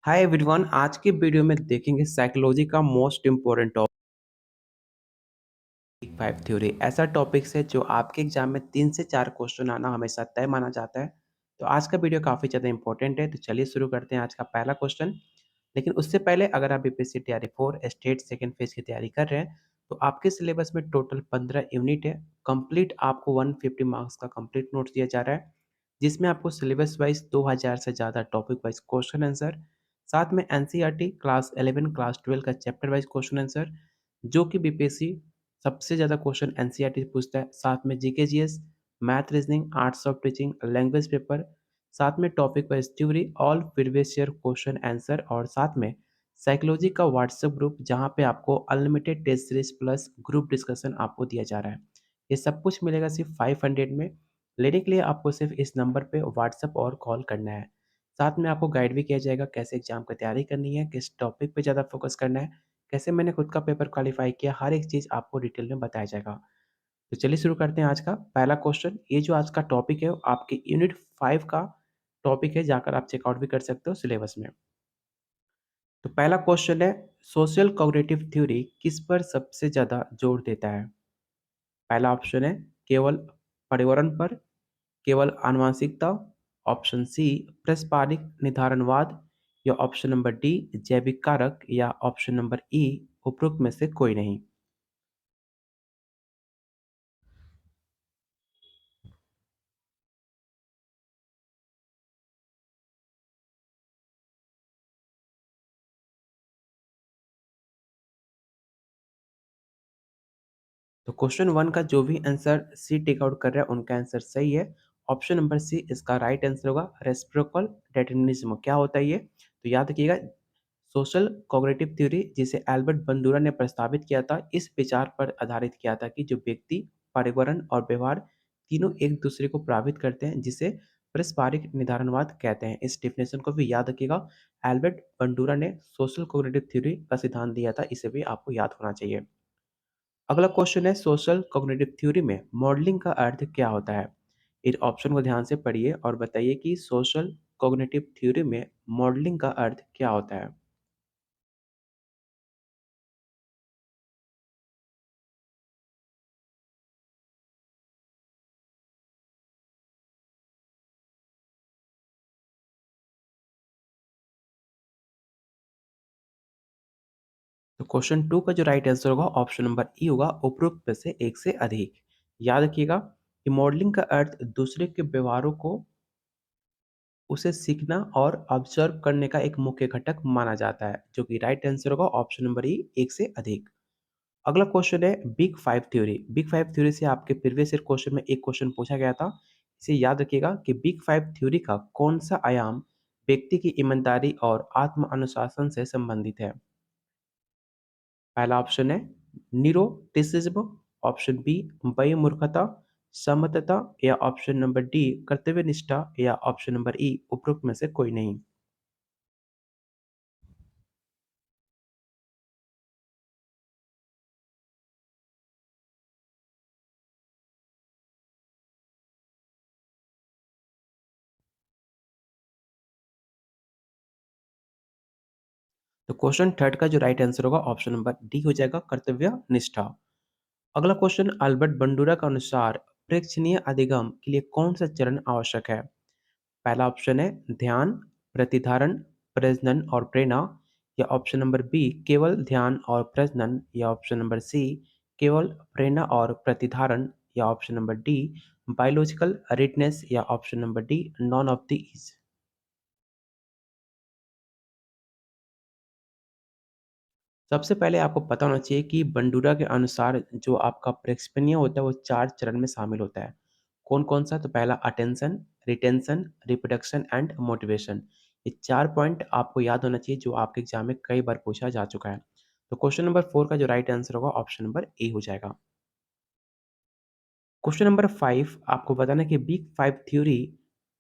Hi everyone. आज के video में देखेंगे साइकोलॉजी का most important topic five theory. ऐसा टॉपिक्स है जो आपके एग्जाम में 3 से 4 क्वेश्चन आना हमेशा तय माना जाता है। तो आज का वीडियो काफ़ी ज़्यादा इंपॉर्टेंट है। तो चलिए शुरू करते हैं आज का पहला क्वेश्चन। लेकिन उससे पहले अगर आप बीपीएससी तैयारी 4 स्टेट सेकंड फेज की तैयारी कर रहे हैं तो आपके सिलेबस में टोटल 15 यूनिट है। कंप्लीट आपको 150 मार्क्स का कंप्लीट नोट्स दिया जा रहा है, जिसमें आपको सिलेबस वाइज 2000 से ज़्यादा टॉपिक वाइज क्वेश्चन आंसर, साथ में एनसीईआरटी क्लास 11 क्लास 12 का चैप्टर वाइज क्वेश्चन आंसर, जो कि बीपीएससी सबसे ज़्यादा क्वेश्चन एनसीईआरटी से पूछता है, साथ में GK GS, math reasoning, arts of teaching, language paper, साथ में topic wise theory, all previous year question answer, और साथ में साइकोलॉजी का व्हाट्सएप ग्रुप जहाँ पे आपको unlimited test series plus group discussion आपको दिया जा रहा है। ये सब कुछ मिलेगा सिर्फ 500 में। लेने के लिए आपको सिर्फ इस नंबर पे व्हाट्सएप और कॉल करना है। साथ में आपको गाइड भी किया जाएगा कैसे एग्जाम की तैयारी करनी है, किस टॉपिक पे ज़्यादा फोकस करना है, कैसे मैंने खुद का पेपर क्वालिफाई किया, हर एक चीज़ आपको डिटेल में बताया जाएगा। तो चलिए शुरू करते हैं आज का पहला क्वेश्चन। ये जो आज का टॉपिक है वो आपके यूनिट 5 का टॉपिक है, जाकर आप चेकआउट भी कर सकते हो सिलेबस में। तो पहला क्वेश्चन है, सोशल कॉग्निटिव थ्योरी किस पर सबसे ज़्यादा जोर देता है? पहला ऑप्शन है केवल पर्यावरण पर, केवल आनुवंशिकता, ऑप्शन सी पारस्परिक निर्धारणवाद, या ऑप्शन नंबर डी जैविक कारक, या ऑप्शन नंबर ई उपरोक्त में से कोई नहीं। तो क्वेश्चन वन का जो भी आंसर सी टेक आउट कर रहा है उनका आंसर सही है। ऑप्शन नंबर सी इसका राइट आंसर होगा। रेसिप्रोकल डेटर्मिनिज्म क्या होता है ये? तो याद रखिएगा, सोशल कॉग्निटिव थ्योरी जिसे एल्बर्ट बंडूरा ने प्रस्तावित किया था, इस विचार पर आधारित किया था कि जो व्यक्ति, पर्यावरण और व्यवहार तीनों एक दूसरे को प्रभावित करते हैं, जिसे पारस्परिक निर्धारणवाद कहते हैं। इस डिफिनेशन को भी याद रखिएगा। एल्बर्ट बंडूरा ने सोशल कॉग्निटिव थ्योरी का सिद्धांत दिया था, इसे भी आपको याद होना चाहिए। अगला क्वेश्चन है, सोशल कॉग्निटिव थ्योरी में मॉडलिंग का अर्थ क्या होता है? इस ऑप्शन को ध्यान से पढ़िए और बताइए कि सोशल कॉग्निटिव थ्योरी में मॉडलिंग का अर्थ क्या होता है। तो क्वेश्चन टू का जो राइट आंसर होगा ऑप्शन नंबर ई होगा, उपरोक्त में से एक से अधिक। याद रखिएगा कि मॉडलिंग का अर्थ दूसरे के व्यवहारों को, उसे सीखना और ऑब्जर्व करने का एक मुख्य घटक माना जाता है, जो कि राइट आंसर होगा ऑप्शन नंबर ई, एक से अधिक। अगला क्वेश्चन है big five theory. Big five theory से आपके प्रीवियस ईयर क्वेश्चन में एक क्वेश्चन पूछा गया था। इसे याद रखिएगा कि बिग फाइव थ्योरी का कौन सा आयाम व्यक्ति की ईमानदारी और आत्म अनुशासन से संबंधित है? पहला ऑप्शन है न्यूरोटिसिज्म, ऑप्शन बी वयमूर्खता, समतता, या ऑप्शन नंबर डी कर्तव्यनिष्ठा, या ऑप्शन नंबर ई उपरोक्त में से कोई नहीं। तो क्वेश्चन थर्ड का जो राइट आंसर होगा ऑप्शन नंबर डी हो जाएगा, कर्तव्य निष्ठा। अगला क्वेश्चन, अल्बर्ट बंडूरा के अनुसार प्रेक्षणीय अधिगम के लिए कौन सा चरण आवश्यक है? पहला ऑप्शन है ध्यान, प्रतिधारण, प्रजनन और प्रेरणा, या ऑप्शन नंबर बी केवल ध्यान और प्रजनन, या ऑप्शन नंबर सी केवल प्रेरणा और प्रतिधारण, या option number D biological readiness, या option number D none of these. सबसे पहले आपको पता होना चाहिए कि बंडूरा के अनुसार जो आपका प्रेक्षणीय होता है वो 4 चरण में शामिल होता है। कौन-कौन सा? तो पहला attention, retention, reproduction and motivation. ये 4 पॉइंट आपको याद होना चाहिए, जो आपके एग्जाम में कई बार पूछा जा चुका है। तो क्वेश्चन नंबर 4 का जो राइट आंसर होगा ऑप्शन नंबर ए हो जाएगा। क्वेश्चन नंबर 5 आपको बताना है कि बिग 5 थ्योरी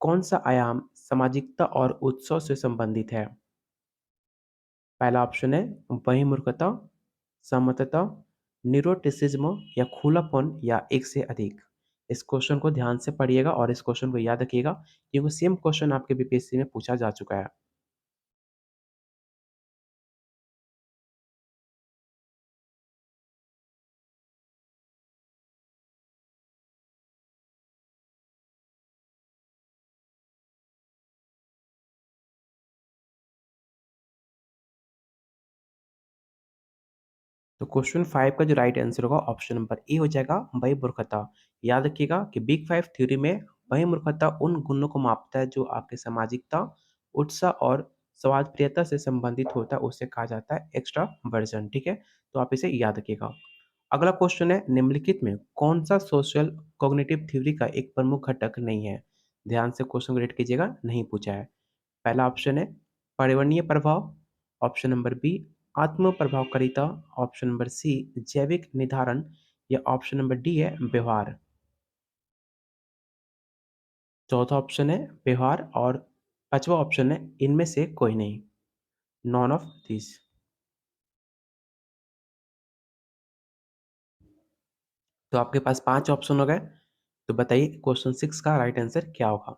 कौन सा आयाम सामाजिकता और उत्सव से संबंधित है? पहला ऑप्शन है बहिर्मुखता, समतता, न्यूरोटिसिज्म, या खुलापन, या एक से अधिक। इस क्वेश्चन को ध्यान से पढ़िएगा और इस क्वेश्चन को याद रखिएगा, क्योंकि सेम क्वेश्चन आपके बीपीएससी में पूछा जा चुका है। तो क्वेश्चन 5 का जो राइट आंसर होगा ऑप्शन नंबर ए हो जाएगा भयमूर्खता। याद रखिएगा कि बिग 5 थ्योरी में भयमूर्खता उन गुणों को मापता है जो आपके सामाजिकता, उत्साह और स्वादप्रियता से संबंधित होता है, उसे कहा जाता है एक्स्ट्रावर्जन, ठीक है? तो आप इसे याद रखिएगा। अगला क्वेश्चन है निम्नलिखित में कौन-सा सोशल कॉग्निटिव थ्योरी का एक प्रमुख घटक नहीं है? ध्यान से क्वेश्चन को रीड कीजिएगा, नहीं पूछा है। पहला ऑप्शन है पर्यावरणीय प्रभाव, ऑप्शन नंबर बी आत्म प्रभावकारिता, ऑप्शन नंबर सी जैविक निर्धारण या ऑप्शन नंबर डी है व्यवहार। चौथा ऑप्शन है व्यवहार और पांचवा ऑप्शन है इनमें से कोई नहीं, नॉन ऑफ दिस। तो आपके पास 5 ऑप्शन हो गए, तो बताइए क्वेश्चन 6 का राइट आंसर क्या होगा?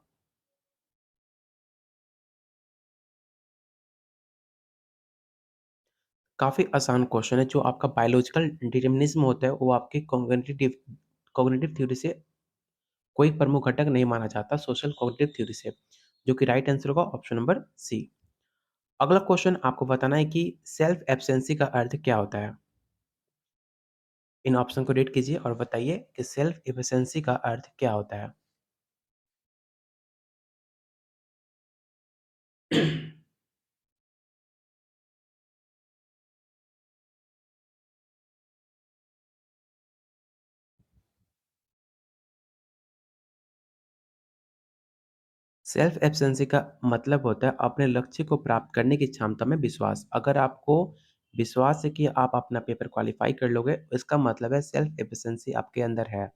काफ़ी आसान क्वेश्चन है, जो आपका बायोलॉजिकल डिटर्मिनिज़्म होता है, वो आपके कॉग्निटिव थ्योरी से कोई प्रमुख घटक नहीं माना जाता सोशल कॉग्निटिव थ्योरी से, जो कि राइट आंसर होगा ऑप्शन नंबर सी। अगला क्वेश्चन आपको बताना है कि सेल्फ एब्सेंसी का अर्थ क्या होता है? इन ऑप्शन को रीड कीजिए और बताइए कि सेल्फ एब्सेंसी का अर्थ क्या होता है? सेल्फ एब्सेंसी का मतलब होता है अपने लक्ष्य को प्राप्त करने की क्षमता में विश्वास। अगर आपको विश्वास है कि आप अपना पेपर क्वालिफ़ाई कर लोगे, इसका मतलब है सेल्फ एब्सेंसी आपके अंदर है।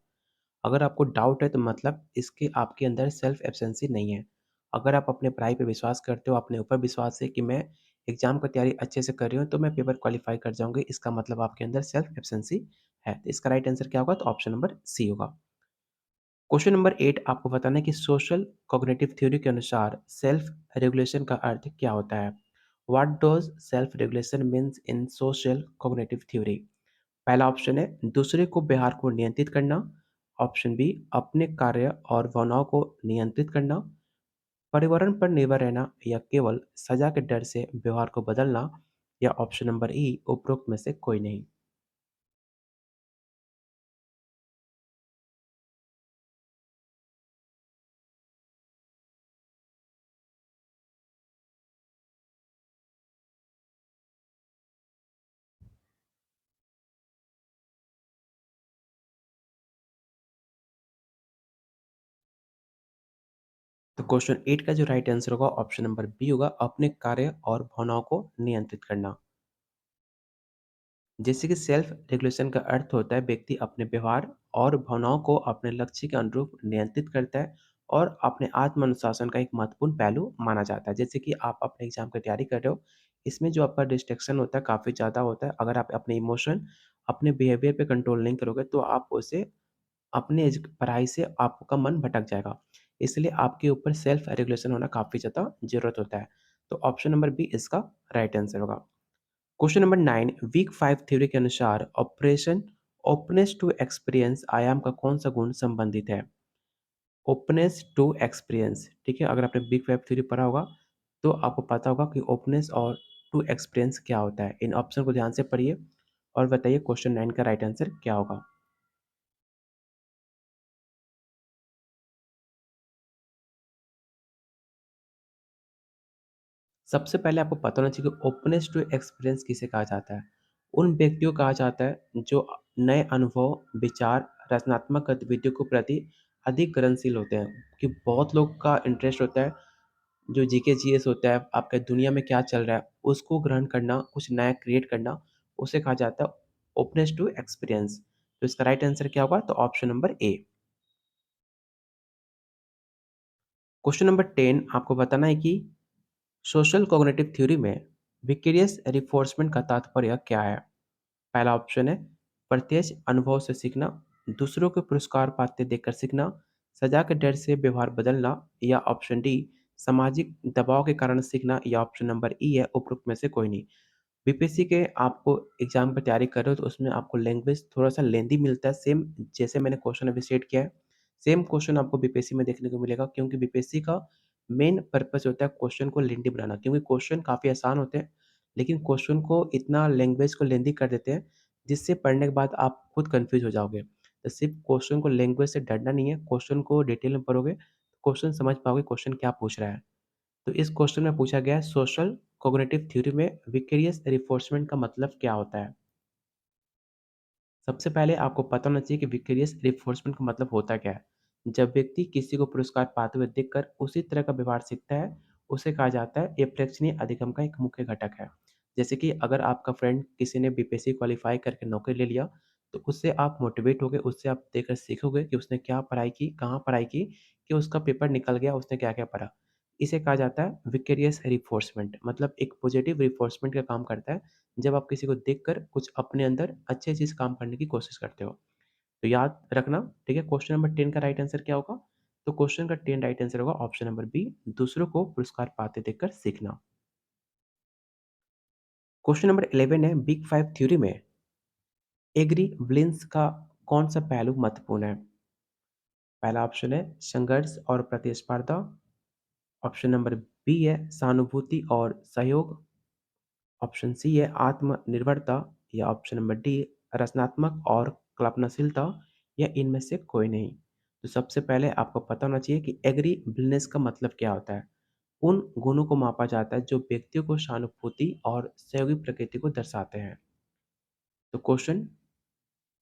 अगर आपको डाउट है तो मतलब इसके आपके अंदर सेल्फ एब्सेंसी नहीं है। अगर आप अपने पढ़ाई पे विश्वास करते हो, अपने ऊपर विश्वास है कि मैं एग्ज़ाम की तैयारी अच्छे से कर रही हूँ, तो मैं पेपर क्वालिफ़ाई कर जाऊँगी, इसका मतलब आपके अंदर सेल्फ एब्सेंसी है। तो इसका राइट आंसर क्या होगा? तो ऑप्शन नंबर सी होगा। क्वेश्चन नंबर 8 आपको बताना है कि सोशल कॉग्निटिव थ्योरी के अनुसार सेल्फ रेगुलेशन का अर्थ क्या होता है? What does self regulation means in social cognitive theory? पहला ऑप्शन है दूसरे को व्यवहार को नियंत्रित करना, ऑप्शन बी अपने कार्य और भावनाओं को नियंत्रित करना, पर्यावरण पर निर्भर रहना या केवल सजा के डर से व्यवहार को बदलना या ऑप्शन नंबर ई उपरोक्त में से कोई नहीं। तो क्वेश्चन 8 का जो राइट आंसर होगा ऑप्शन नंबर बी होगा अपने कार्य और भावनाओं को नियंत्रित करना। जैसे कि सेल्फ रेगुलेशन का अर्थ होता है व्यक्ति अपने व्यवहार और भावनाओं को अपने लक्ष्य के अनुरूप नियंत्रित करता है और अपने आत्म अनुशासन का एक महत्वपूर्ण पहलू माना जाता है। जैसे कि आप अपने एग्जाम की तैयारी कर रहे हो, इसमें जो आपका डिस्ट्रैक्शन होता है काफ़ी ज़्यादा होता है। अगर आप अपने इमोशन, अपने बिहेवियर पे कंट्रोल नहीं करोगे तो आप उसे अपने पढ़ाई से आपका मन भटक जाएगा। इसलिए आपके ऊपर सेल्फ रेगुलेशन होना काफ़ी ज़्यादा ज़रूरत होता है। तो ऑप्शन नंबर बी इसका राइट आंसर होगा। क्वेश्चन नंबर 9 वीक 5 थ्योरी के अनुसार ऑपरेशन ओपनेस टू एक्सपीरियंस आयाम का कौन-सा गुण संबंधित है? ओपनेस टू एक्सपीरियंस, ठीक है? अगर आपने बिग 5 थ्योरी पढ़ा होगा, तो आपको पता होगा कि ओपनेस और टू एक्सपीरियंस क्या होता है। इन ऑप्शन को ध्यान से पढ़िए और बताइए क्वेश्चन 9 का राइट आंसर क्या होगा? सबसे पहले आपको पता होना चाहिए कि ओपनेस टू एक्सपीरियंस किसे कहा जाता है। उन व्यक्तियों को कहा जाता है जो नए अनुभव, विचार, रचनात्मक गतिविधियों के प्रति अधिक ग्रहणशील होते हैं। कि बहुत लोग का इंटरेस्ट होता है जो जीके जीएस होता है, आपके दुनिया में क्या चल रहा है, उसको ग्रहण करना, कुछ नया क्रिएट करना, उसे कहा जाता है ओपनेस टू एक्सपीरियंस। तो इसका राइट आंसर क्या होगा? तो option number A. Question number 10 आपको बताना है कि सोशल कॉग्निटिव थ्योरी में विकेरियस रिफोर्समेंट का तात्पर्य क्या है? पहला ऑप्शन है प्रत्यक्ष अनुभव से सीखना, दूसरों के पुरस्कार पाते देखकर सीखना, सजा के डर से व्यवहार बदलना या ऑप्शन डी सामाजिक दबाव के कारण सीखना या ऑप्शन नंबर ई है उपरोक्त में से कोई नहीं। बीपीएससी के आपको एग्जाम की तैयारी कर रहे हो तो उसमें आपको लैंग्वेज थोड़ा-सा लेंदी मिलता है, सेम जैसे मैंने क्वेश्चन अभी सेट किया है, सेम क्वेश्चन आपको बीपीएससी में देखने को मिलेगा क्योंकि बीपीएससी का मेन पर्पस होता है क्वेश्चन को लेंदी बनाना क्योंकि क्वेश्चन काफ़ी आसान होते हैं, लेकिन क्वेश्चन को इतना लैंग्वेज को लेंदी कर देते हैं जिससे पढ़ने के बाद आप खुद कन्फ्यूज़ हो जाओगे। तो सिर्फ़ क्वेश्चन को लैंग्वेज से डरना नहीं है, क्वेश्चन को डिटेल में पढ़ोगे, क्वेश्चन समझ पाओगे क्वेश्चन क्या पूछ रहा है। तो इस क्वेश्चन में पूछा गया है सोशल कॉग्निटिव थ्योरी में विकेरियस रिइंफोर्समेंट का मतलब क्या होता है? सबसे पहले आपको पता होना चाहिए कि विकेरियस रिइंफोर्समेंट का मतलब होता क्या है? जब व्यक्ति किसी को पुरस्कार पाते हुए देखकर उसी तरह का व्यवहार सीखता है, उसे कहा जाता है अपेक्षणीय अधिगम का एक मुख्य घटक है। जैसे कि अगर आपका फ्रेंड किसी ने बीपीएससी क्वालीफाई करके नौकरी ले लिया, तो उससे आप मोटिवेट होगे, उससे आप देखकर सीखोगे कि उसने क्या पढ़ाई की, कहाँ पढ़ाई की, कि उसका पेपर निकल गया, उसने क्या-क्या पढ़ा। इसे कहा जाता है विकेरियस रिइंफोर्समेंट मतलब एक पॉजिटिव रिइंफोर्समेंट का काम करता है जब आप किसी को देखकर कुछ अपने अंदर अच्छी चीज़ काम करने की कोशिश करते हो। तो याद रखना, ठीक है? क्वेश्चन नंबर 10 का राइट आंसर क्या होगा? तो क्वेश्चन का 10 राइट आंसर होगा ऑप्शन नंबर बी, दूसरों को पुरस्कार पाते देखकर सीखना। क्वेश्चन नंबर 11 है बिग 5 थ्योरी में एग्रीवलेंस का कौन-सा पहलू महत्वपूर्ण है? पहला ऑप्शन है संघर्ष और प्रतिस्पर्धा, ऑप्शन नंबर बी है सहानुभूति और सहयोग, ऑप्शन सी है आत्मनिर्भरता या ऑप्शन नंबर डी रचनात्मक और कल्पनाशीलता या इनमें से कोई नहीं। तो सबसे पहले आपको पता होना चाहिए कि एग्रीबलनेस का मतलब क्या होता है। उन गुणों को मापा जाता है जो व्यक्तियों को सहानुभूति और सहयोगी प्रकृति को दर्शाते हैं। तो क्वेश्चन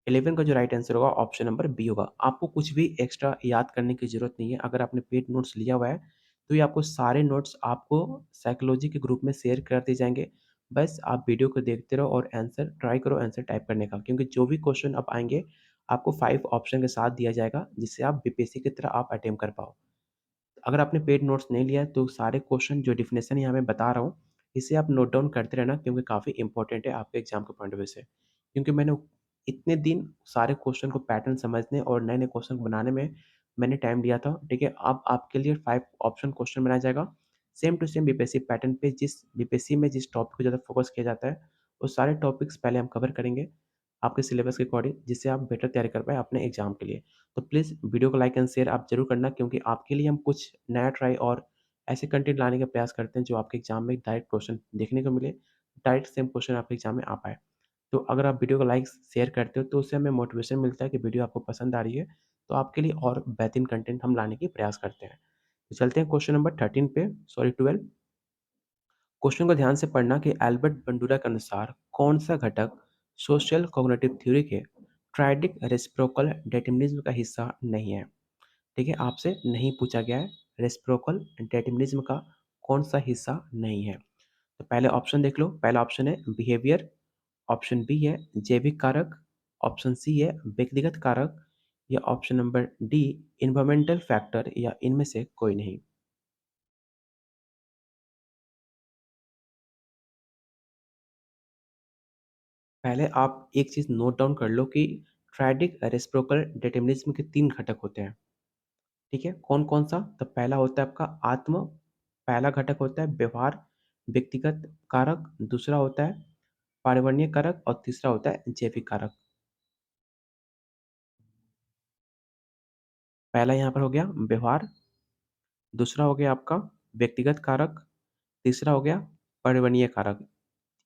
11 का जो राइट आंसर होगा ऑप्शन नंबर बी होगा। आपको कुछ भी एक्स्ट्रा याद करने की ज़रूरत नहीं है। अगर आपने पेड नोट्स लिया हुआ है, तो ये आपको सारे नोट्स आपको साइकोलॉजी के ग्रुप में शेयर कर दिए जाएँगे। बस आप वीडियो को देखते रहो और आंसर ट्राई करो आंसर टाइप करने का, क्योंकि जो भी क्वेश्चन अब आएँगे, आपको 5 ऑप्शन के साथ दिया जाएगा, जिससे आप बीपीएससी की तरह आप अटेम्प्ट कर पाओ। अगर आपने पेड नोट्स नहीं लिया है, तो सारे क्वेश्चन जो डेफिनेशन यहाँ मैं बता रहा हूँ, इसे आप नोट डाउन करते रहना क्योंकि काफ़ी इम्पोर्टेंट है आपके एग्ज़ाम के पॉइंट ऑफ व्यू से। क्योंकि मैंने इतने दिन सारे क्वेश्चन को पैटर्न समझने और नए-नए क्वेश्चन बनाने में मैंने टाइम लिया था, ठीक है? अब आपके लिए 5 ऑप्शन क्वेश्चन बनाया जाएगा, same to same BPSC pattern पे जिस बीपीएससी में जिस टॉपिक को ज़्यादा फोकस किया जाता है, वो सारे टॉपिक्स पहले हम कवर करेंगे, आपके सिलेबस के अकॉर्डिंग, जिससे आप बेटर तैयारी कर पाएँ अपने एग्ज़ाम के लिए। तो प्लीज़ वीडियो को लाइक एंड शेयर आप ज़रूर करना क्योंकि आपके लिए हम कुछ नया ट्राई और ऐसे कंटेंट लाने का प्रयास करते हैं जो आपके एग्ज़ाम में डायरेक्ट क्वेश्चन देखने को मिले, डायरेक्ट सेम क्वेश्चन आपके एग्ज़ाम में आ पाए। तो अगर आप वीडियो को लाइक शेयर करते हो तो उससे हमें मोटिवेशन मिलता है कि वीडियो आपको पसंद आ रही है, तो आपके लिए और बेहतरीन कंटेंट हम लाने की प्रयास करते हैं। तो चलते हैं क्वेश्चन नंबर 13 पे सॉरी 12। क्वेश्चन को ध्यान से पढ़ना कि एल्बर्ट बंडूरा के अनुसार कौन-सा घटक सोशल कॉग्निटिव थ्योरी के ट्रायडिक रेसिप्रोकल डिटरमिनिज्म का हिस्सा नहीं है? ठीक है, आपसे नहीं पूछा गया है रेसिप्रोकल डिटरमिनिज्म का कौन-सा हिस्सा नहीं है। तो पहले ऑप्शन देख लो, पहला ऑप्शन है बिहेवियर, ऑप्शन बी है जैविक कारक, ऑप्शन सी है व्यक्तिगत कारक या option number D environmental factor या इनमें से कोई नहीं। पहले आप एक चीज़ नोट डाउन कर लो कि ट्रायडिक रेसिप्रोकल डिटरमिनिज्म के 3 घटक होते हैं, ठीक है? कौन-कौन सा? तो पहला होता है आपका पहला घटक होता है व्यवहार, व्यक्तिगत कारक, दूसरा होता है पर्यावरणीय कारक और तीसरा होता है जैविक कारक। पहला यहाँ पर हो गया व्यवहार, दूसरा हो गया आपका व्यक्तिगत कारक, तीसरा हो गया पर्यावरणीय कारक।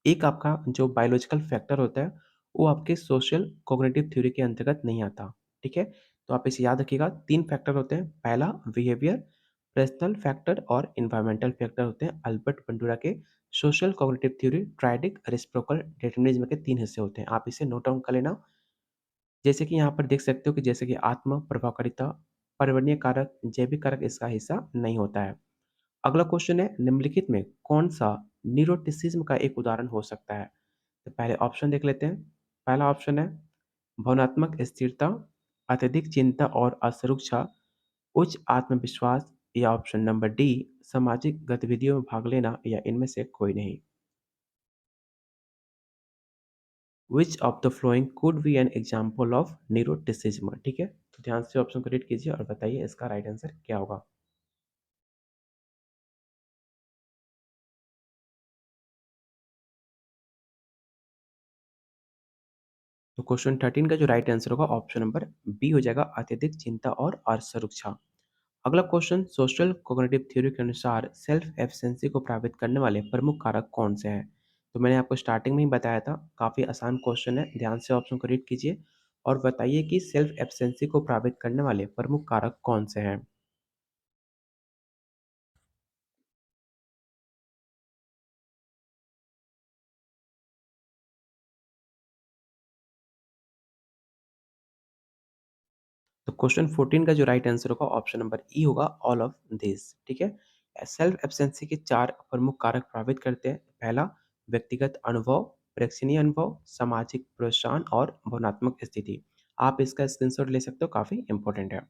एक आपका जो बायोलॉजिकल फैक्टर होता है, वो आपके सोशल कॉग्निटिव थ्योरी के अंतर्गत नहीं आता, ठीक है? तो आप इसे याद रखिएगा 3 फैक्टर होते हैं, पहला बिहेवियर, पर्सनल फैक्टर और एनवायरमेंटल फैक्टर होते हैं। अल्बर्ट बंडूरा के social cognitive theory triadic reciprocal determinism के 3 हिस्से होते हैं। आप इसे नोट डाउन कर लेना। जैसे कि यहाँ पर देख सकते हो कि जैसे कि आत्म प्रभावकारिता, पर्यावरणीय कारक, जैविक कारक इसका हिस्सा नहीं होता है। अगला क्वेश्चन है निम्नलिखित में कौन-सा न्यूरोटिसिज्म का एक उदाहरण हो सकता है? तो पहले ऑप्शन देख लेते हैं। पहला ऑप्शन है भावनात्मक स्थिरता, अत्यधिक चिंता और असुरक्षा, उच्च आत्मविश्वास या ऑप्शन नंबर डी सामाजिक गतिविधियों में भाग लेना या इनमें से कोई नहीं। Which of the flowing could be an example of neuroticism? ठीक है? तो ध्यान से ऑप्शन को रीड कीजिए और बताइए इसका राइट आंसर क्या होगा? तो क्वेश्चन 13 का जो राइट आंसर होगा ऑप्शन नंबर बी हो जाएगा अत्यधिक चिंता और असुरक्षा। अगला क्वेश्चन सोशल कॉग्निटिव थ्योरी के अनुसार सेल्फ एफिशिएंसी को प्रभावित करने वाले प्रमुख कारक कौन से हैं? तो मैंने आपको स्टार्टिंग में ही बताया था, काफ़ी आसान क्वेश्चन है, ध्यान से ऑप्शन को रीड कीजिए और बताइए कि सेल्फ एफिशिएंसी को प्रभावित करने वाले प्रमुख कारक कौन से हैं? तो क्वेश्चन 14 का जो राइट आंसर होगा ऑप्शन नंबर ई होगा, ऑल ऑफ दिस, ठीक है। सेल्फ एफिशिएंसी के चार प्रमुख कारक प्रभावित करते हैं। पहला, व्यक्तिगत अनुभव, प्रेक्षणीय अनुभव, सामाजिक प्रोत्साहन और भावनात्मक स्थिति। आप इसका स्क्रीनशॉट ले सकते हो, काफ़ी इंपॉर्टेंट है।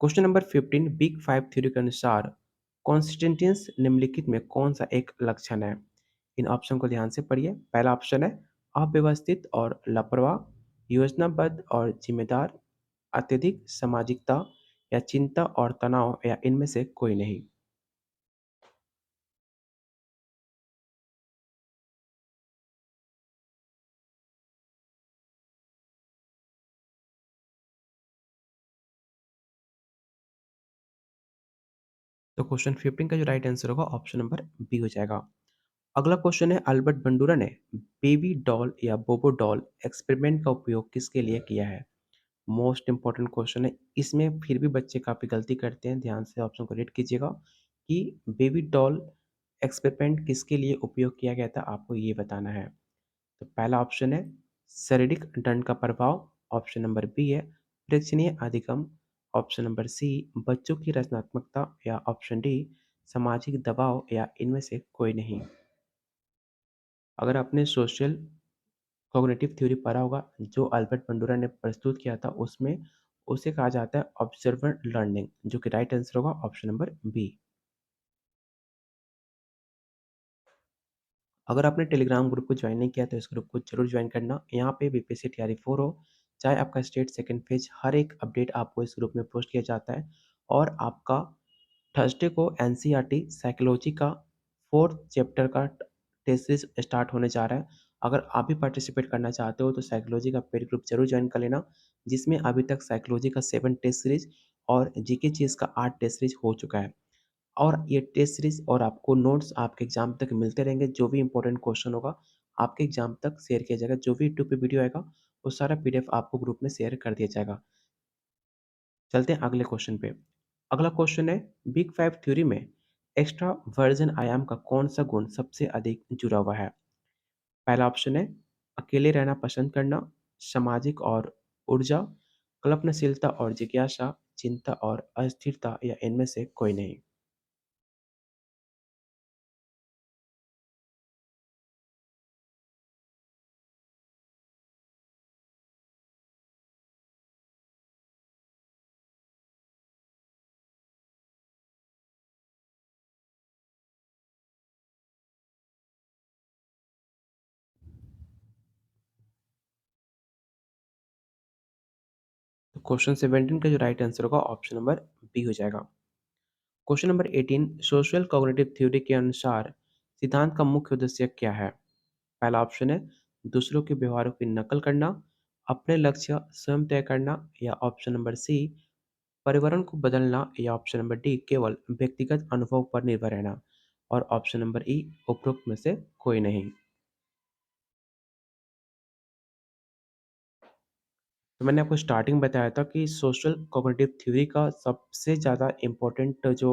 Question number 15, big five theory के अनुसार कॉन्स्टेंटियंस निम्नलिखित में कौन सा एक लक्षण है? इन ऑप्शन को ध्यान से पढ़िए। पहला ऑप्शन है अव्यवस्थित और लापरवाह, योजनाबद्ध और जिम्मेदार, अत्यधिक सामाजिकता या चिंता और तनाव या इनमें से कोई नहीं। तो क्वेश्चन 15 का जो राइट आंसर होगा ऑप्शन नंबर बी हो जाएगा। अगला क्वेश्चन है, अल्बर्ट बंडूरा ने बेबी डॉल या बोबो डॉल एक्सपेरिमेंट का उपयोग किसके लिए किया है? मोस्ट इंपॉर्टेंट क्वेश्चन है। इसमें फिर भी बच्चे काफ़ी गलती करते हैं, ध्यान से ऑप्शन को रीड कीजिएगा कि बेबी डॉल एक्सपेरिमेंट किसके लिए उपयोग किया गया था, आपको ये बताना है। तो पहला ऑप्शन है शारीरिक दंड का प्रभाव, ऑप्शन नंबर बी है प्रेक्षणीय अधिगम, ऑप्शन नंबर सी बच्चों की रचनात्मकता या ऑप्शन डी सामाजिक दबाव या इनमें से कोई नहीं। अगर आपने सोशल कॉग्निटिव थ्योरी पढ़ा होगा जो अल्बर्ट बंडूरा ने प्रस्तुत किया था, उसमें उसे कहा जाता है ऑब्जर्वर लर्निंग, जो कि राइट आंसर होगा ऑप्शन नंबर बी। अगर आपने टेलीग्राम ग्रुप को ज्वाइन नहीं किया तो इस ग्रुप को जरूर ज्वाइन करना। यहाँ पे बीपीएससी तैयारी 4 हो चाहे आपका स्टेट सेकंड फेज, हर एक अपडेट आपको इस ग्रुप में पोस्ट किया जाता है। और आपका थर्सडे को एनसीईआरटी साइकोलॉजी का 4th चैप्टर का टेस्ट सीरीज स्टार्ट होने जा रहा है। अगर आप भी पार्टिसिपेट करना चाहते हो तो साइकोलॉजी का पेड ग्रुप जरूर ज्वाइन कर लेना, जिसमें अभी तक साइकोलॉजी का 7 टेस्ट सीरीज और जीके चीज़ का 8 टेस्ट सीरीज हो चुका है। और ये टेस्ट सीरीज और आपको नोट्स आपके एग्जाम तक मिलते रहेंगे। जो भी इंपॉर्टेंट क्वेश्चन होगा आपके एग्जाम तक शेयर किया जाएगा। जो भी यूट्यूब पे वीडियो आएगा वो सारा पीडीएफ आपको ग्रुप में शेयर कर दिया जाएगा। चलते हैं अगले क्वेश्चन पे। अगला क्वेश्चन है, बिग फाइव थ्योरी में एक्स्ट्रा वर्जन आयाम का कौन सा गुण सबसे अधिक जुड़ा हुआ है? पहला ऑप्शन है अकेले रहना पसंद करना, सामाजिक और ऊर्जा, कल्पनाशीलता और जिज्ञासा, चिंता और अस्थिरता या इनमें से कोई नहीं। तो क्वेश्चन 17 का जो राइट आंसर होगा ऑप्शन नंबर बी हो जाएगा। Question number 18, social cognitive theory के अनुसार सिद्धांत का मुख्य उद्देश्य क्या है? पहला ऑप्शन है दूसरों के व्यवहारों की नकल करना, अपने लक्ष्य स्वयं तय करना या ऑप्शन नंबर सी पर्यावरण को बदलना या ऑप्शन नंबर डी केवल व्यक्तिगत अनुभव पर निर्भर रहना और ऑप्शन नंबर ई उपरोक्त में से कोई नहीं। तो मैंने आपको स्टार्टिंग में बताया था कि सोशल कॉग्निटिव थ्योरी का सबसे ज़्यादा इम्पोर्टेंट जो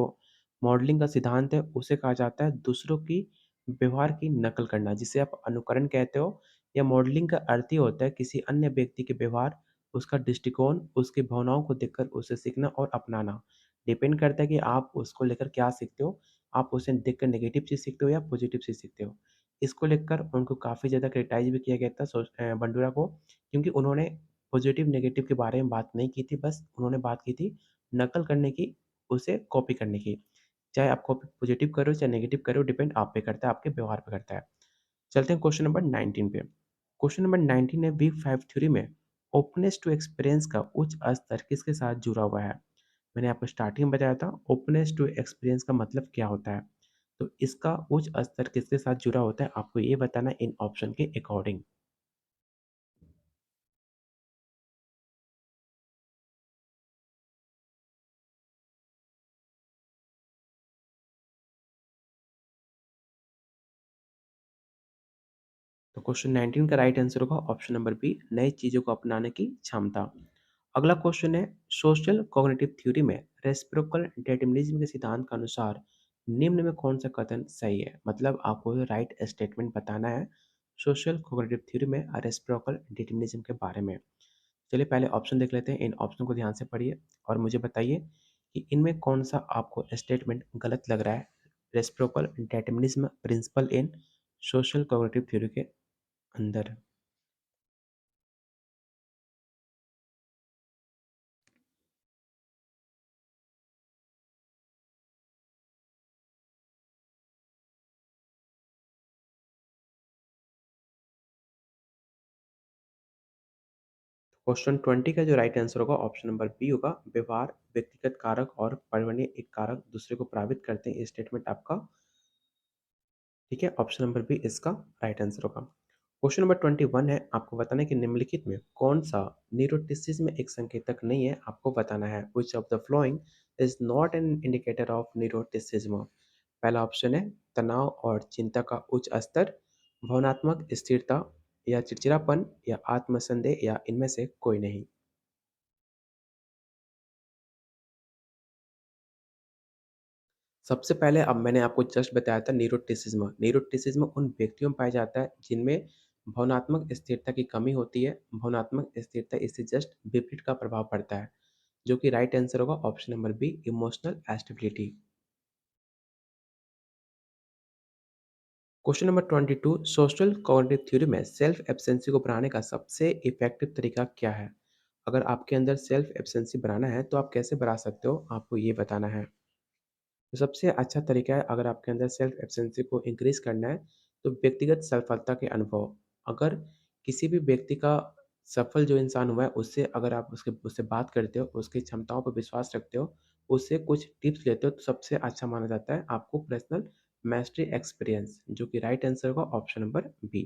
मॉडलिंग का सिद्धांत है उसे कहा जाता है दूसरों की व्यवहार की नकल करना, जिसे आप अनुकरण कहते हो। या मॉडलिंग का अर्थ ही होता है किसी अन्य व्यक्ति के व्यवहार, उसका दृष्टिकोण, उसकी भावनाओं को देखकर उसे सीखना और अपनाना। डिपेंड करता है कि आप उसको लेकर क्या सीखते हो। आप उसे देखकर नेगेटिव चीज़ सीखते हो या पॉजिटिव चीज़ सीखते हो। इसको लेकर उनको काफ़ी ज़्यादा क्रिटिसाइज़ भी किया गया था बंडूरा को, क्योंकि उन्होंने पॉजिटिव नेगेटिव के बारे में बात नहीं की थी, बस उन्होंने बात की थी नकल करने की, उसे कॉपी करने की। चाहे आप कॉपी पॉजिटिव कर रहे हो चाहे नेगेटिव कर रहे हो, डिपेंड आप पे करता है, आपके व्यवहार पे करता है। चलते हैं क्वेश्चन नंबर 19 पे। क्वेश्चन नंबर 19 है, बिग फाइव थ्योरी में ओपननेस टू एक्सपीरियंस का उच्च स्तर किसके साथ जुड़ा हुआ है? मैंने आपको स्टार्टिंग में बताया था ओपननेस टू एक्सपीरियंस का मतलब क्या होता है। तो इसका उच्च स्तर किसके साथ जुड़ा होता है आपको ये बताना है इन ऑप्शन के अकॉर्डिंग। तो क्वेश्चन 19 का राइट आंसर होगा ऑप्शन नंबर बी, नई चीज़ों को अपनाने की क्षमता। अगला क्वेश्चन है, सोशल कॉग्निटिव थ्योरी में रेसिप्रोकल डिटरमिनिज्म के सिद्धांत के अनुसार निम्न में कौन सा कथन सही है? मतलब आपको राइट स्टेटमेंट बताना है सोशल कॉग्निटिव थ्योरी में रेसिप्रोकल डिटरमिनिज्म के बारे में। चलिए पहले ऑप्शन देख लेते हैं, इन ऑप्शन को ध्यान से पढ़िए और मुझे बताइए कि इनमें कौन सा आपको स्टेटमेंट गलत लग रहा है। रेसिप्रोकल डिटरमिनिज्म प्रिंसिपल इन सोशल कॉग्निटिव थ्योरी के अंदर। क्वेश्चन 20 का जो राइट आंसर होगा ऑप्शन नंबर बी होगा, व्यवहार, व्यक्तिगत कारक और पर्यावरणीय एक कारक दूसरे को प्रभावित करते हैं। ये स्टेटमेंट आपका ठीक है, ऑप्शन नंबर बी इसका राइट आंसर होगा। क्वेश्चन नंबर 21 है, आपको बताना है कि निम्नलिखित में कौन सा न्यूरोटिसिस में एक संकेतक नहीं है, आपको बताना है which of the following is not an indicator of neuroticism. पहला ऑप्शन है तनाव और चिंता का उच्च स्तर, भावनात्मक स्थिरता या चिड़चिड़ापन या आत्मसंदेह या इनमें से कोई नहीं। सबसे पहले अब मैंने आपको जस्ट बताया था न्यूरोटिसिज्म। न्यूरोटिसिज्म उन व्यक्तियों में पाया जाता है जिनमें भावनात्मक स्थिरता की कमी होती है। भावनात्मक स्थिरता इससे जस्ट विपरीत का प्रभाव पड़ता है, जो कि राइट आंसर होगा option number B, emotional stability. Question number 22, social cognitive theory में सेल्फ एफिशिएंसी को बढ़ाने का सबसे इफेक्टिव तरीका क्या है? अगर आपके अंदर सेल्फ एफिशिएंसी बढ़ाना है तो आप कैसे बढ़ा सकते हो, आपको ये बताना है। तो सबसे अच्छा तरीका है, अगर आपके अंदर सेल्फ एफिशिएंसी को इंक्रीज़ करना है, तो व्यक्तिगत सफलता के अनुभव। अगर किसी भी व्यक्ति का सफल जो इंसान हुआ है, उससे अगर आप उससे बात करते हो, उसकी क्षमताओं पर विश्वास रखते हो, उससे कुछ टिप्स लेते हो, तो सबसे अच्छा माना जाता है आपको पर्सनल मैस्टरी एक्सपीरियंस, जो कि राइट आंसर होगा option number B.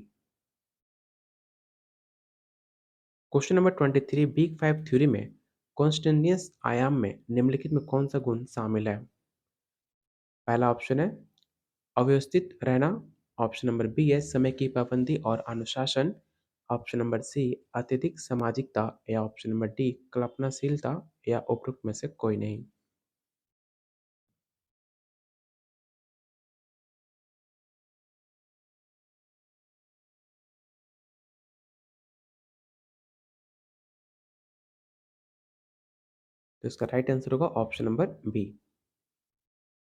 Question number 23, big 5 theory में कॉन्स्टेंटियस आयाम में निम्नलिखित में कौन सा गुण शामिल है? पहला ऑप्शन है अव्यवस्थित रहना, ऑप्शन नंबर बी है समय की पाबंदी और अनुशासन, ऑप्शन नंबर सी अत्यधिक सामाजिकता या ऑप्शन नंबर डी कल्पनाशीलता या उपरोक्त में से कोई नहीं। तो इसका राइट आंसर होगा ऑप्शन नंबर बी।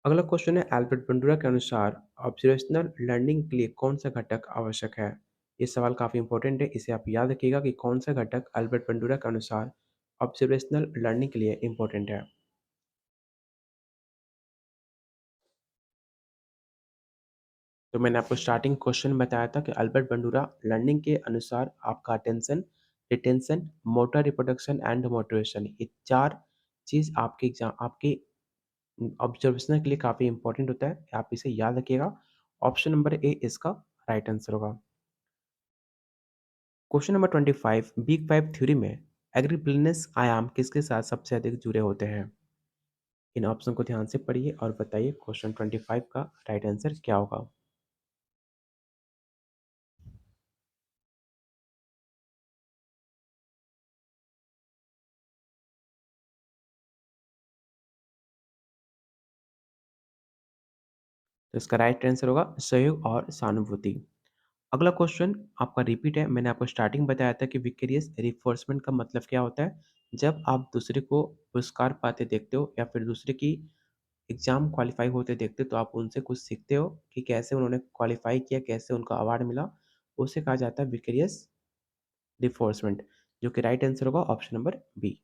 अगला क्वेश्चन है, एल्बर्ट बंडूरा के अनुसार ऑब्जर्वेशनल लर्निंग के लिए कौन सा घटक आवश्यक है? ये सवाल काफ़ी इंपॉर्टेंट है, इसे आप याद रखिएगा कि कौन सा घटक एल्बर्ट बंडूरा के अनुसार ऑब्जर्वेशनल लर्निंग के लिए इंपॉर्टेंट है। तो मैंने आपको स्टार्टिंग क्वेश्चन बताया था कि अल्बर्ट बंडूरा लर्निंग के अनुसार आपका attention, retention, motor reproduction and motivation, ये 4 चीज़ आपके आपके ऑब्जर्वेशन के लिए काफ़ी इंपॉर्टेंट होता है। आप इसे याद रखिएगा। ऑप्शन नंबर ए इसका राइट आंसर होगा। क्वेश्चन नंबर 25, बिग 5 थ्योरी में एग्रीप्लेनेस आयाम किसके साथ सबसे अधिक जुड़े होते हैं? इन ऑप्शन को ध्यान से पढ़िए और बताइए क्वेश्चन 25 का राइट आंसर क्या होगा? तो इसका राइट आंसर होगा सहयोग और सहानुभूति। अगला क्वेश्चन आपका रिपीट है। मैंने आपको स्टार्टिंग बताया था कि विकेरियस रिइंफोर्समेंट का मतलब क्या होता है? जब आप दूसरे को पुरस्कार पाते देखते हो या फिर दूसरे की एग्ज़ाम क्वालीफाई होते देखते हो, तो आप उनसे कुछ सीखते हो कि कैसे उन्होंने क्वालीफाई किया, कैसे उनको अवार्ड मिला, उसे कहा जाता है विकेरियस रिइंफोर्समेंट, जो कि राइट आंसर होगा option number B.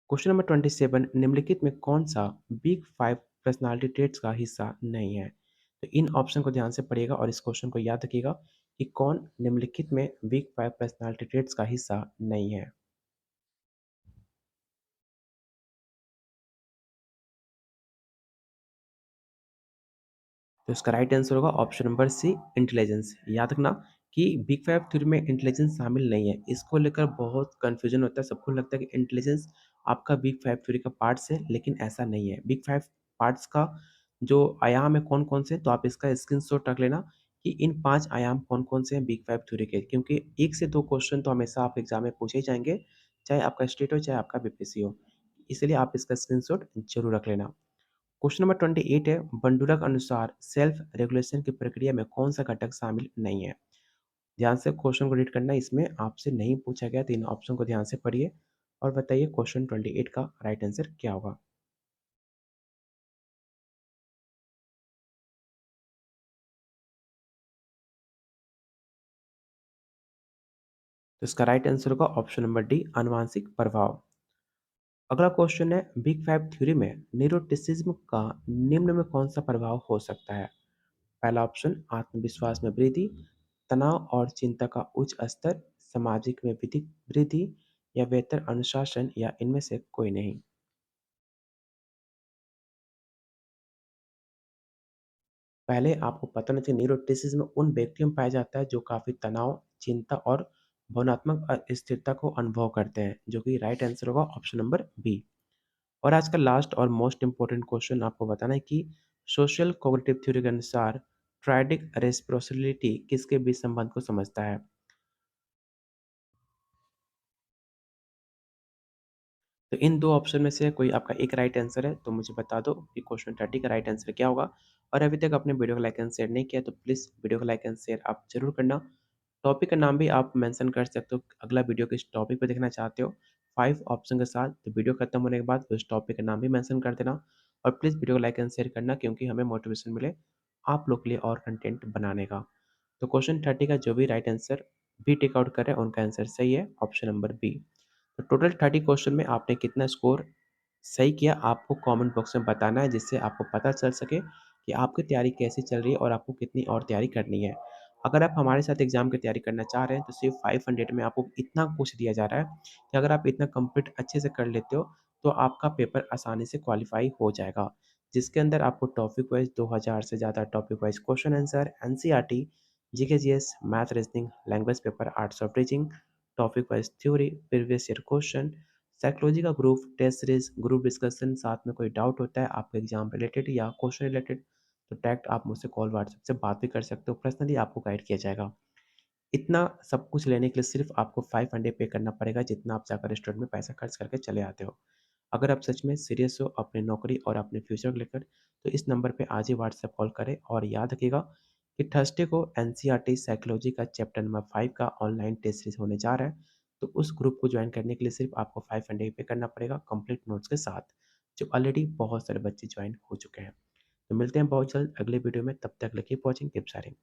Question number 27, निम्नलिखित में कौन-सा बिग 5 पर्सनैलिटी ट्रेट्स का हिस्सा नहीं है? तो इन ऑप्शन को ध्यान से पढ़िएगा और इस क्वेश्चन को याद रखिएगा कि कौन निम्नलिखित में बिग 5 पर्सनैलिटी ट्रेट्स का हिस्सा नहीं है? तो इसका राइट आंसर होगा ऑप्शन नंबर सी, इंटेलिजेंस। याद रखना कि बिग 5 थ्योरी में इंटेलिजेंस शामिल नहीं है। इसको लेकर बहुत कन्फ्यूजन होता है। सबको लगता है कि इंटेलिजेंस आपका बिग 5 थ्योरी का पार्ट्स है, लेकिन ऐसा नहीं है। बिग 5 पार्ट्स का जो आयाम है कौन-कौन से, तो आप इसका स्क्रीनशॉट रख लेना कि इन 5 आयाम कौन-कौन से हैं बिग 5 थ्योरी के? क्योंकि 1 से 2 क्वेश्चन तो हमेशा आपके एग्ज़ाम में पूछे ही जाएँगे, चाहे आपका स्टेट हो, चाहे आपका बीपीएससी हो। इसलिए आप इसका स्क्रीनशॉट ज़रूर रख लेना। क्वेश्चन नंबर 28 है, बंडुरा के अनुसार सेल्फ रेगुलेशन की प्रक्रिया में कौन-सा घटक शामिल नहीं है? ध्यान से क्वेश्चन को रीड करना, इसमें आपसे नहीं पूछा गया, तो इन ऑप्शन को ध्यान से पढ़िए और बताइए क्वेश्चन 28 का राइट आंसर क्या होगा? तो इसका राइट आंसर होगा ऑप्शन नंबर डी, आनुवांशिक प्रभाव। अगला क्वेश्चन है, बिग फाइव थ्योरी में न्यूरोटिसिज्म का निम्न में कौन सा प्रभाव हो सकता है? पहला ऑप्शन आत्मविश्वास में वृद्धि, तनाव और चिंता का उच्च स्तर, सामाजिक में विधिक वृद्धि या बेहतर अनुशासन या इनमें से कोई नहीं। पहले आपको पता होना चाहिए, न्यूरोटिसिज्म उन व्यक्तियों में पाया जाता है जो काफ़ी तनाव, चिंता और भावनात्मक अस्थिरता को अनुभव करते हैं, जो कि राइट आंसर होगा ऑप्शन नंबर बी। और आज का लास्ट और मोस्ट इम्पोर्टेंट क्वेश्चन आपको बताना है कि सोशल कॉग्निटिव थ्योरी के अनुसार ट्रायडिक रेस्प्रोसिबिलिटी किसके बीच संबंध को समझता है? तो इन 2 ऑप्शन में से कोई आपका एक राइट आंसर है, तो मुझे बता दो कि क्वेश्चन 30 का राइट आंसर क्या होगा? और अभी तक आपने वीडियो को लाइक एंड शेयर नहीं किया, तो प्लीज़ वीडियो को लाइक एंड शेयर आप ज़रूर करना। टॉपिक का नाम भी आप मेंशन कर सकते हो, अगला वीडियो किस टॉपिक पे देखना चाहते हो, 5 ऑप्शन के साथ। तो वीडियो खत्म होने के बाद उस टॉपिक का नाम भी मेंशन कर देना और प्लीज़ वीडियो को लाइक एंड शेयर करना, क्योंकि हमें मोटिवेशन मिले आप लोग के लिए और कंटेंट बनाने का। तो क्वेश्चन 30 का जो भी right answer B tick out कर रहे हैं, उनका आंसर सही है, ऑप्शन नंबर बी। तो टोटल 30 क्वेश्चन में आपने कितना स्कोर सही किया, आपको कमेंट बॉक्स में बताना है, जिससे आपको पता चल सके कि आपकी तैयारी कैसी चल रही है और आपको कितनी और तैयारी करनी है। अगर आप हमारे साथ एग्ज़ाम की तैयारी करना चाह रहे हैं, तो सिर्फ़ 500 में आपको इतना कुछ दिया जा रहा है कि अगर आप इतना कंप्लीट अच्छे से कर लेते हो, तो आपका पेपर आसानी से क्वालीफ़ाई हो जाएगा। जिसके अंदर आपको टॉपिक वाइज़ 2000 से ज़्यादा topic wise question answer, NCERT, GK, GS, math, reasoning, language paper, arts of teaching, topic wise theory, previous year question, psychology का group test series, group discussion, साथ में कोई डाउट होता है आपके एग्जाम रिलेटेड या क्वेश्चन रिलेटेड, तो direct आप मुझसे कॉल व्हाट्सएप से बात भी कर सकते हो, पर्सनली आपको गाइड किया जाएगा। इतना सब कुछ लेने के लिए सिर्फ आपको 500 पे करना पड़ेगा, जितना आप जाकर रेस्टोरेंट में पैसा खर्च करके चले आते हो। अगर आप सच में सीरियस हो अपनी नौकरी और अपने फ्यूचर को लेकर, तो इस नंबर पे आज ही व्हाट्सएप कॉल करें और याद रखिएगा कि थर्सडे को एनसीईआरटी साइकोलॉजी का चैप्टर नंबर 5 का ऑनलाइन टेस्ट सीरीज होने जा रहा है। तो उस ग्रुप को ज्वाइन करने के लिए सिर्फ आपको 500 पे करना पड़ेगा कंप्लीट नोट्स के साथ, जो ऑलरेडी बहुत सारे बच्चे ज्वाइन हो चुके हैं। तो मिलते हैं बहुत जल्द अगले वीडियो में, तब तक कीप वॉचिंग, कीप शेयरिंग।